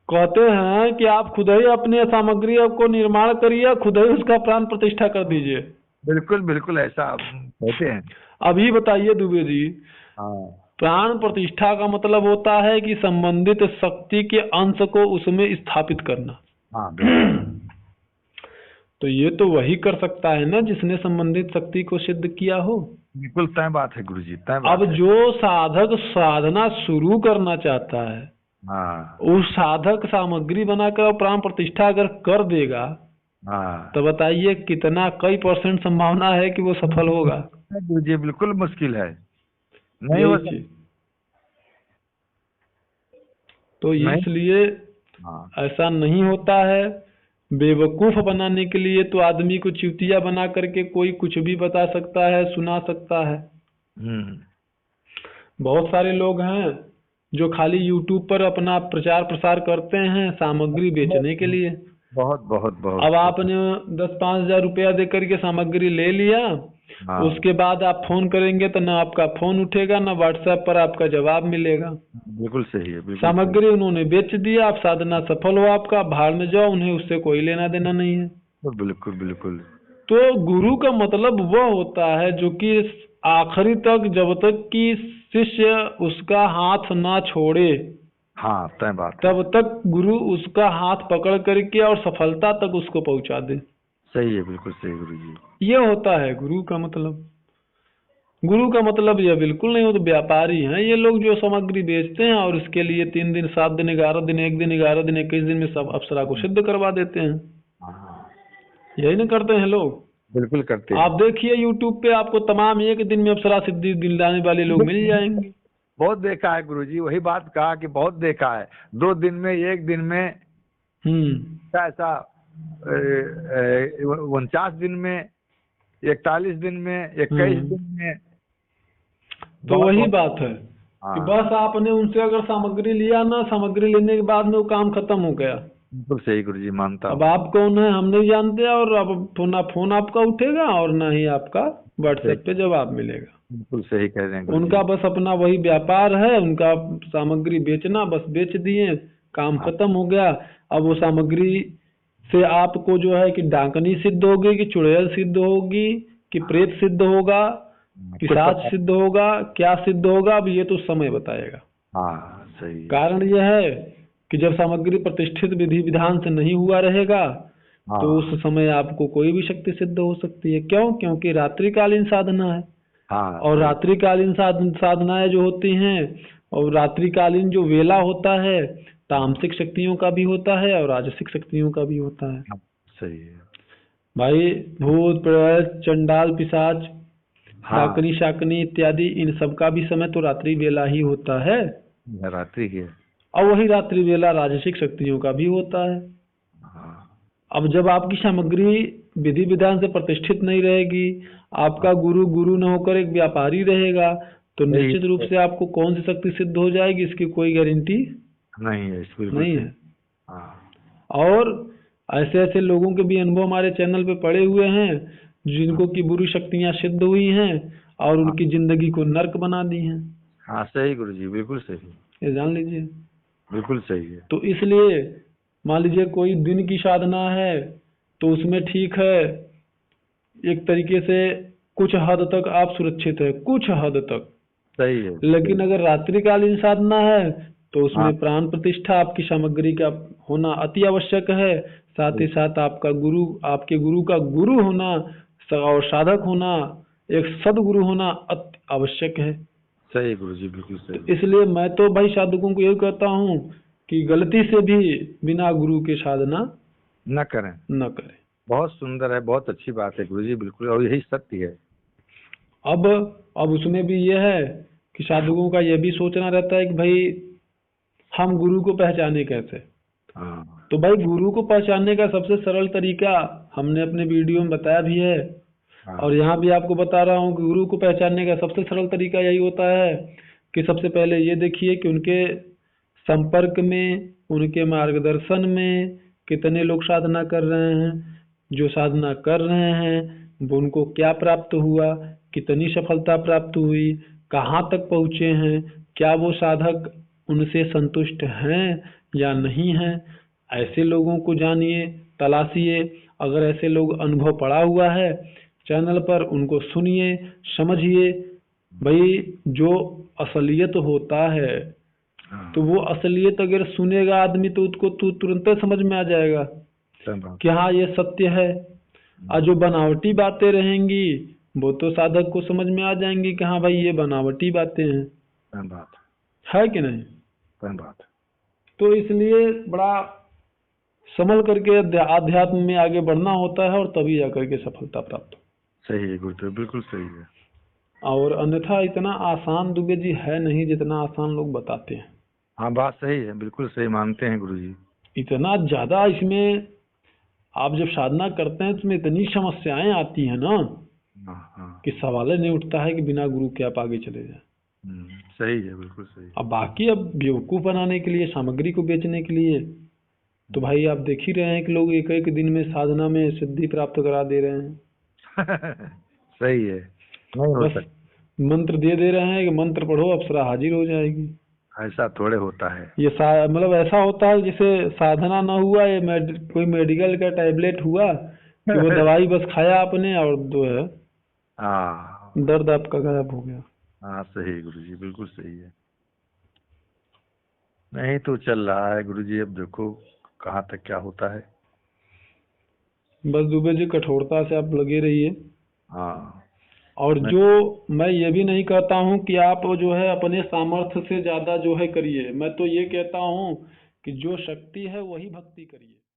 कहते हैं कि आप खुद ही अपनी सामग्री को निर्माण करिए, खुद ही उसका प्राण प्रतिष्ठा कर दीजिए। बिल्कुल बिल्कुल ऐसा कहते हैं। अभी बताइए दुबे जी, हाँ प्राण प्रतिष्ठा का मतलब होता है कि संबंधित शक्ति के अंश को उसमें स्थापित करना। हाँ बिल्कुल तो ये तो वही कर सकता है ना जिसने संबंधित शक्ति को सिद्ध किया हो। बिल्कुल तय बात है गुरुजी, तय अब बात है। जो साधक साधना शुरू करना चाहता है, हाँ उस साधक सामग्री बनाकर प्राण प्रतिष्ठा अगर कर देगा, हाँ तो बताइए कितना कई परसेंट संभावना है कि वो सफल होगा। गुरुजी बिल्कुल मुश्किल है, नहीं हो यही सकता। चीज तो नहीं। इसलिए हाँ ऐसा नहीं होता है। बेवकूफ बनाने के लिए तो आदमी को चुतिया बना करके कोई कुछ भी बता सकता है, सुना सकता है। हम्म। बहुत सारे लोग हैं जो खाली यूट्यूब पर अपना प्रचार प्रसार करते हैं सामग्री बेचने के लिए। बहुत बहुत बहुत अब आपने 10-5 हज़ार रुपया दे करके सामग्री ले लिया, हाँ उसके बाद आप फोन करेंगे तो ना आपका फोन उठेगा, ना व्हाट्सएप पर आपका जवाब मिलेगा। बिल्कुल सही है, बिल्कुल सही। सामग्री उन्होंने बेच दिया, आप साधना सफल हो आपका, भाड़ में जाओ, उन्हें उससे कोई लेना देना नहीं है। बिल्कुल बिल्कुल। तो गुरु का मतलब वह होता है जो कि आखिरी तक, जब तक कि शिष्य उसका हाथ ना छोड़े, हाँ तय बात है। तब तक गुरु उसका हाथ पकड़ करके और सफलता तक उसको पहुंचा दे। सही है, बिल्कुल सही गुरुजी। ये होता है गुरु का मतलब। गुरु का मतलब यह बिल्कुल नहीं, हो तो व्यापारी हैं ये लोग जो सामग्री बेचते हैं और इसके लिए 3 दिन 7 दिन 11 दिन, 1 दिन 11 दिन 21 दिन में सब अप्सरा को सिद्ध करवा देते हैं। हाँ यही ना करते हैं लोग। बिल्कुल करते आप हैं। देखिए यूट्यूब पे आपको तमाम 1 दिन में अप्सरा सिद्धि दिलाने वाले लोग मिल जाएंगे। बहुत देखा है गुरुजी, वही बात कहा कि बहुत देखा है। 2 दिन में, 1 दिन में, हम्म। ऐसा 49 दिन में, 41 दिन में, 21 हम्म। दिन में। तो बहुत वही बहुत। बात है कि हाँ बस आपने उनसे अगर सामग्री लिया ना, सामग्री लेने के बाद में वो काम खत्म हो गया। बिल्कुल सही गुरुजी, मानता अब हूँ। आप कौन है हम नहीं जानते, और अब ना फोन आपका उठेगा और ना ही आपका सही, व्हाट्सएप पे जवाब मिलेगा। बिल्कुल सही कह रहे हैं गुरुजी। उनका बस अपना वही व्यापार है, उनका सामग्री बेचना, बस बेच दिए, काम हाँ खत्म हो गया। अब वो सामग्री से आपको जो है कि डाकनी सिद्ध होगी, कि चुड़ैल सिद्ध होगी, कि प्रेत सिद्ध होगा, कुछ पिशाच पता। सिद्ध होगा, क्या सिद्ध होगा, अब ये तो समय बताएगा। हाँ सही है। कारण यह है कि जब सामग्री प्रतिष्ठित विधि विधान से नहीं हुआ रहेगा, तो उस हाँ समय आपको कोई भी शक्ति सिद्ध हो सकती है। क्यों? क्योंकि रात्रिकालीन साधना है। हाँ और सही। रात्रिकालीन साधनाएं जो होती हैं, और रात्रिकालीन जो वेला होता है, तामसिक शक्तियों का भी होता है और राजसिक शक्तियों का भी होता है। हाँ, सही है। भाई, भूत प्रेत चंडाल पिशाच हाँ डाकनी शाकनी इत्यादि, इन सब का भी समय तो रात्रि वेला ही होता है। रात्रि की है। और वही रात्रि वेला राजसिक शक्तियों का भी होता है। हाँ अब जब आपकी सामग्री विधि विधान से प्रतिष्ठित नहीं रहेगी, आपका गुरु गुरु न होकर एक व्यापारी रहेगा, तो सही निश्चित रूप है। से आपको कौन सी शक्ति सिद्ध हो जाएगी इसकी कोई गारंटी नहीं है, बिल्कुल नहीं सही। है। हाँ और ऐसे ऐसे लोगों के भी अनुभव हमारे चैनल पे पड़े हुए हैं जिनको की बुरी शक्तियां सिद्ध हुई हैं और हाँ उनकी जिंदगी को नर्क बना दी हैं। हाँ सही गुरुजी, बिल्कुल सही। ये जान लीजिए। बिल्कुल सही है। तो इसलिए मान लीजिए कोई दिन की साधना है, तो उसमें ठीक है, एक तरीके से कुछ हद तक आप सुरक्षित है, कुछ हद तक। सही है। लेकिन अगर रात्रिकालीन साधना है, तो हाँ उसमें प्राण प्रतिष्ठा आपकी सामग्री का होना अति आवश्यक है। साथ ही साथ आपका गुरु, आपके गुरु का गुरु होना और साधक होना, एक सदगुरु होना अति आवश्यक है। सही गुरुजी, बिल्कुल तो सही। इसलिए मैं तो भाई साधकों को यही कहता हूँ कि गलती से भी बिना गुरु के साधना न करें। न करें। बहुत सुंदर है, बहुत अच्छी बात है गुरुजी, बिल्कुल, और यही सत्य है। अब अब उसमें भी यह है कि साधुओं का यह भी सोचना रहता है कि भाई हम गुरु को पहचाने कैसे। हाँ तो भाई गुरु को पहचानने का सबसे सरल तरीका हमने अपने वीडियो में बताया भी है, और हाँ यहाँ भी आपको बता रहा हूँ कि गुरु को पहचानने का सबसे सरल तरीका यही होता है कि सबसे पहले ये देखिए कि उनके संपर्क में, उनके मार्गदर्शन में कितने लोग साधना कर रहे हैं, जो साधना कर रहे हैं वो उनको क्या प्राप्त हुआ, कितनी सफलता प्राप्त हुई, कहाँ तक पहुँचे हैं, क्या वो साधक उनसे संतुष्ट हैं या नहीं है, ऐसे लोगों को जानिए, तलाशिए। अगर ऐसे लोग अनुभव पड़ा हुआ है चैनल पर, उनको सुनिए, समझिए। भाई जो असलियत होता है हाँ, तो वो असलियत अगर सुनेगा आदमी तो उसको तुरंत समझ में आ जाएगा सही बात। कि हाँ ये सत्य है। और जो बनावटी बातें रहेंगी वो तो साधक को समझ में आ जाएंगी कि हाँ भाई ये बनावटी बातें हैं, सही बात। है कि नहीं। सही बात। तो इसलिए बड़ा संभल करके आध्यात्म में आगे बढ़ना होता है और तभी जाकर के सफलता प्राप्त हो। सही है गुरुदेव, बिल्कुल सही है। और अन्यथा इतना आसान दुबे जी है नहीं जितना आसान लोग बताते हैं। हाँ, बात सही है, बिल्कुल सही मानते हैं गुरुजी। इतना ज्यादा इसमें आप जब साधना करते हैं तो इसमें इतनी समस्याएं आती हैं ना हाँ हाँ। कि सवाल ही नहीं उठता है कि बिना गुरु के आप आगे चले जाएं। सही है, बिल्कुल सही। अब बाकी अब बेवकूफ बनाने के लिए, सामग्री को बेचने के लिए तो भाई आप देख ही रहे हैं कि लोग एक एक दिन में साधना में सिद्धि प्राप्त करा दे रहे हैं। सही है, नहीं हो बस सकता। मंत्र दे रहे हैं कि मंत्र पढ़ो अप्सरा हाजिर हो जाएगी। ऐसा थोड़े होता है। ये मतलब ऐसा होता है जैसे साधना ना हुआ, ये कोई मेडिकल का टैबलेट हुआ कि वो दवाई बस खाया आपने और जो है हाँ दर्द आपका गायब हो गया। हाँ, सही गुरुजी, बिल्कुल सही है। नहीं तो चल रहा है गुरुजी, अब देखो कहाँ तक क्या होता है। बस दुबे जी कठोरता से आप लगे रहिए। हाँ, और जो मैं ये भी नहीं कहता हूँ कि आप जो है अपने सामर्थ्य से ज्यादा जो है करिए। मैं तो ये कहता हूँ कि जो शक्ति है वही भक्ति करिए।